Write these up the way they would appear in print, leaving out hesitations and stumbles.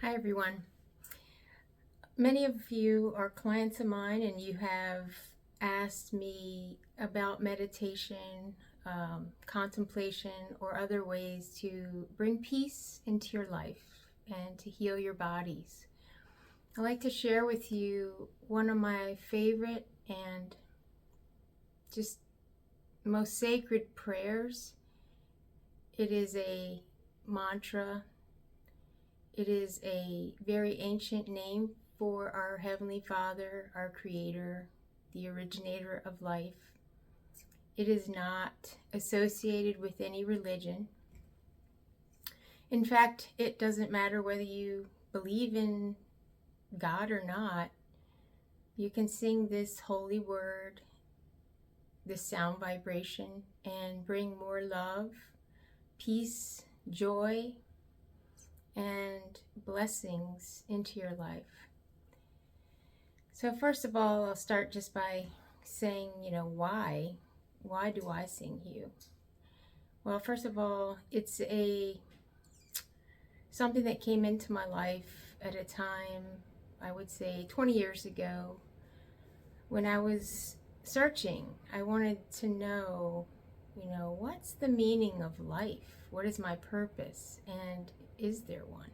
Hi everyone. Many of you are clients of mine and you have asked me about meditation, contemplation, or other ways to bring peace into your life and to heal your bodies. I'd like to share with you one of my favorite and just most sacred prayers. It is a mantra. It is a very ancient name for our Heavenly Father, our Creator, the originator of life. It is not associated with any religion. In fact, it doesn't matter whether you believe in God or not. You can sing this holy word, this sound vibration, and bring more love, peace, joy, and blessings into your life. So first of all, I'll start just by saying, why? Why do I sing HU? Well, first of all, it's something that came into my life at a time, I would say 20 years ago, when I was searching. I wanted to know, what's the meaning of life? What is my purpose? And is there one?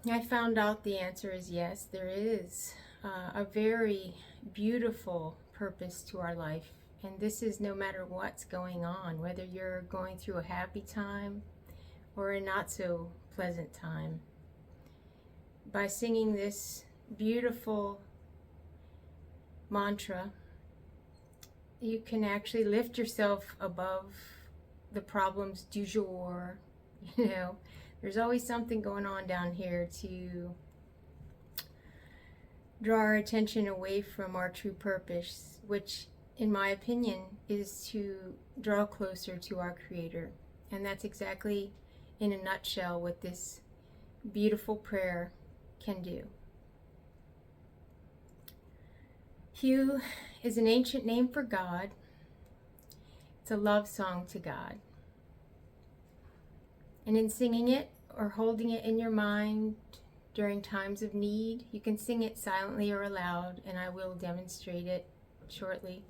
I found out the answer is yes, there is a very beautiful purpose to our life. And this is no matter what's going on, whether you're going through a happy time or a not so pleasant time. By singing this beautiful mantra, you can actually lift yourself above the problems du jour. There's always something going on down here to draw our attention away from our true purpose, which, in my opinion, is to draw closer to our Creator. And that's exactly, in a nutshell, what this beautiful prayer can do. HU is an ancient name for God. It's a love song to God. And in singing it or holding it in your mind during times of need, you can sing it silently or aloud, and I will demonstrate it shortly.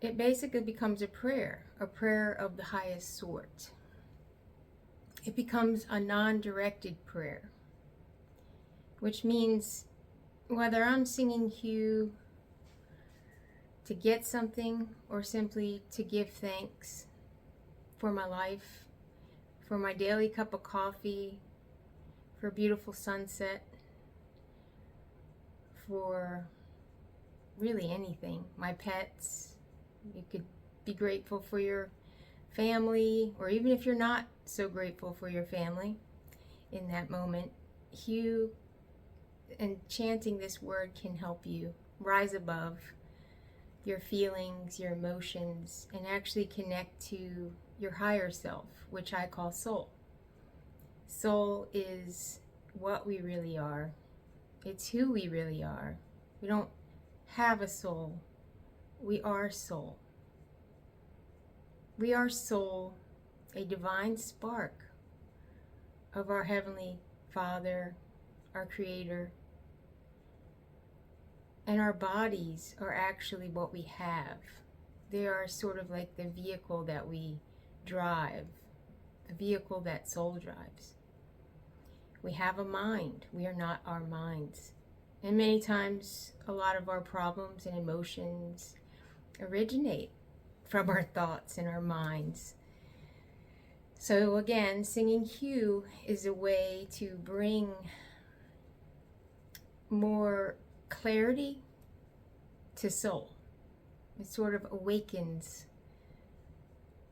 It basically becomes a prayer of the highest sort. It becomes a non-directed prayer, which means whether I'm singing HU to get something or simply to give thanks for my life, for my daily cup of coffee, for a beautiful sunset, for really anything, my pets. You could be grateful for your family, or even if you're not so grateful for your family in that moment, HU and chanting this word can help you rise above your feelings, your emotions, and actually connect to your higher self, which I call soul. Soul is what we really are. It's who we really are. We don't have a soul. We are soul. We are soul, a divine spark of our Heavenly Father, our Creator. And our bodies are actually what we have. They are sort of like the vehicle that we drive, the vehicle that soul drives. We have a mind. We are not our minds. And many times, a lot of our problems and emotions originate from our thoughts and our minds. So again, singing HU is a way to bring more clarity to soul. It sort of awakens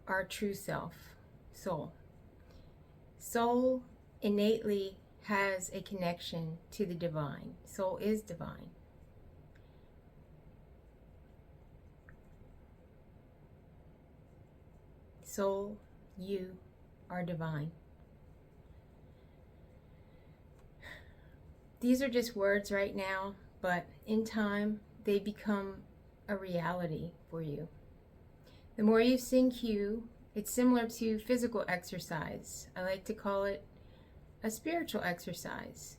our true self, soul. Soul innately has a connection to the divine. Soul is divine. Soul, you are divine. These are just words right now, but in time, they become a reality for you. The more you sing HU, It's similar to physical exercise. I like to call it a spiritual exercise.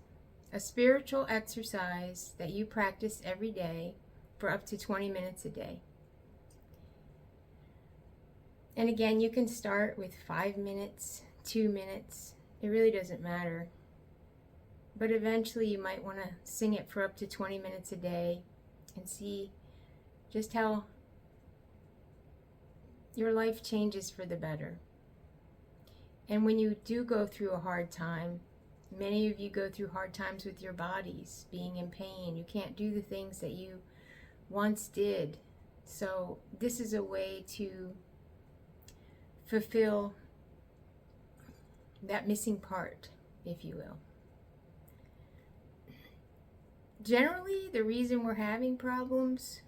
A spiritual exercise that you practice every day for up to 20 minutes a day. And again, you can start with 5 minutes, 2 minutes. It really doesn't matter. But eventually you might want to sing it for up to 20 minutes a day and see just how your life changes for the better. And when you do go through a hard time, many of you go through hard times with your bodies, being in pain. You can't do the things that you once did. So this is a way to fulfill that missing part, if you will. Generally, the reason we're having problems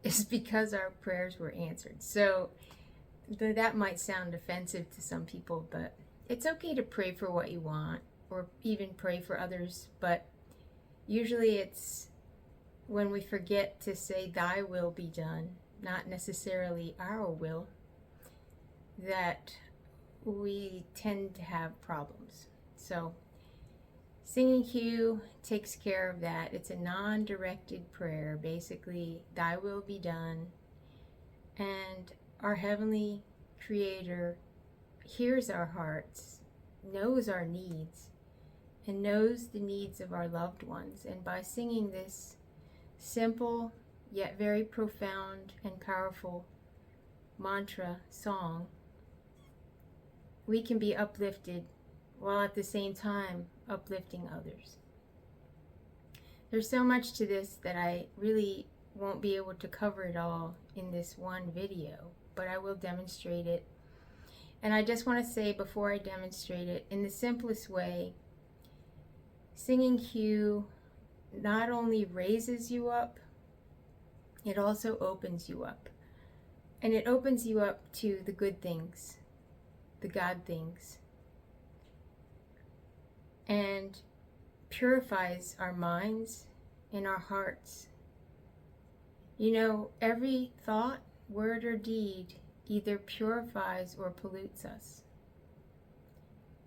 is because our prayers were answered. So that might sound offensive to some people, but it's okay to pray for what you want or even pray for others. But usually it's when we forget to say, "Thy will be done," not necessarily our will, that we tend to have problems. So singing Hugh takes care of that. It's a non-directed prayer. Basically, thy will be done. And our Heavenly Creator hears our hearts, knows our needs, and knows the needs of our loved ones. And by singing this simple yet very profound and powerful mantra song, we can be uplifted while at the same time uplifting others. There's so much to this that I really won't be able to cover it all in this one video, but I will demonstrate it. And I just want to say before I demonstrate it, in the simplest way, singing Hugh not only raises you up, it also opens you up. And it opens you up to the good things, the God things, and purifies our minds and our hearts. You know, every thought, word, or deed either purifies or pollutes us.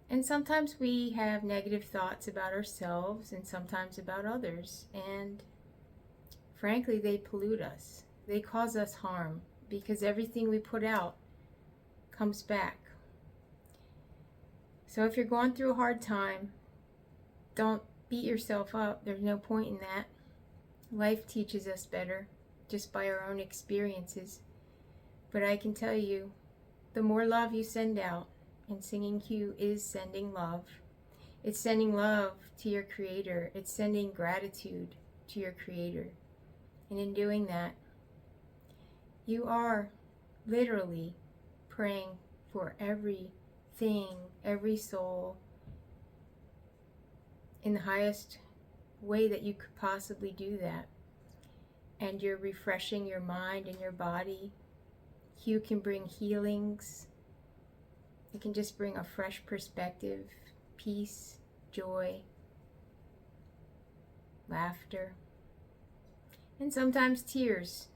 And sometimes we have negative thoughts about ourselves and sometimes about others, and frankly, they pollute us. They cause us harm because everything we put out comes back. So if you're going through a hard time, don't beat yourself up. There's no point in that. Life teaches us better just by our own experiences. But I can tell you, the more love you send out, and singing Hugh is sending love. It's sending love to your Creator. It's sending gratitude to your Creator. And in doing that, you are literally praying for everything, every soul, in the highest way that you could possibly do that. And you're refreshing your mind and your body. Hugh can bring healings. It can just bring a fresh perspective, peace, joy, laughter, and sometimes tears.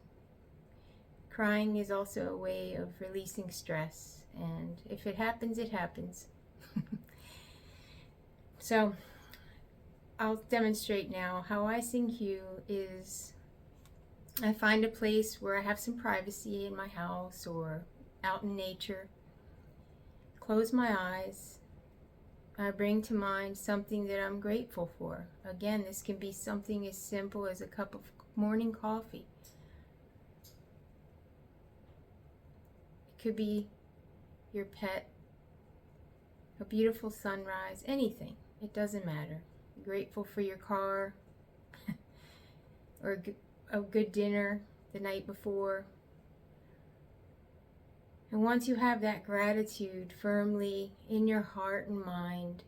Crying is also a way of releasing stress, and if it happens, it happens. So I'll demonstrate now. How I sing Hugh is I find a place where I have some privacy in my house or out in nature. Close my eyes. I bring to mind something that I'm grateful for. Again, this can be something as simple as a cup of morning coffee. It could be your pet, a beautiful sunrise, anything. It doesn't matter. Grateful for your car or a good dinner the night before. And once you have that gratitude firmly in your heart and mind,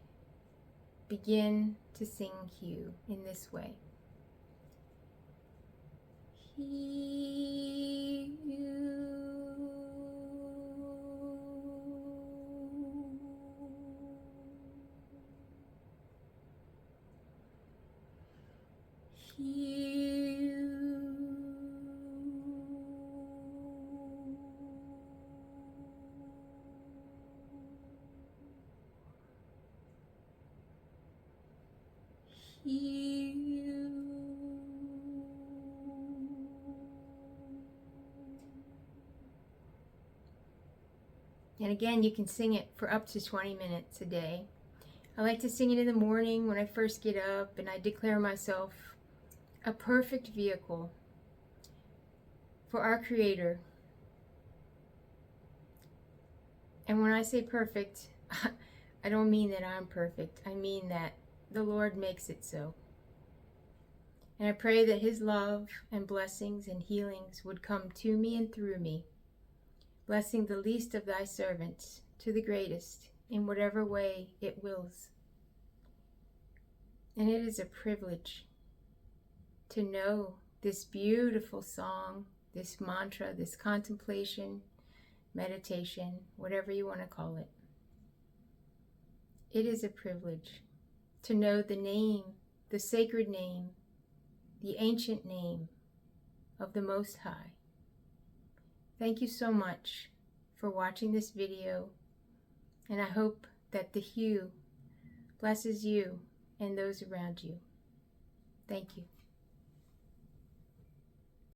begin to sing Hugh in this way. Hugh. you. And again, you can sing it for up to 20 minutes a day. I like to sing it in the morning when I first get up, and I declare myself a perfect vehicle for our Creator. And when I say perfect, I don't mean that I'm perfect. I mean that the Lord makes it so. And I pray that His love and blessings and healings would come to me and through me, blessing the least of thy servants to the greatest in whatever way it wills. And it is a privilege to know this beautiful song, this mantra, this contemplation, meditation, whatever you want to call it. It is a privilege to know the name, the sacred name, the ancient name of the Most High. Thank you so much for watching this video, and I hope that the hue blesses you and those around you. Thank you.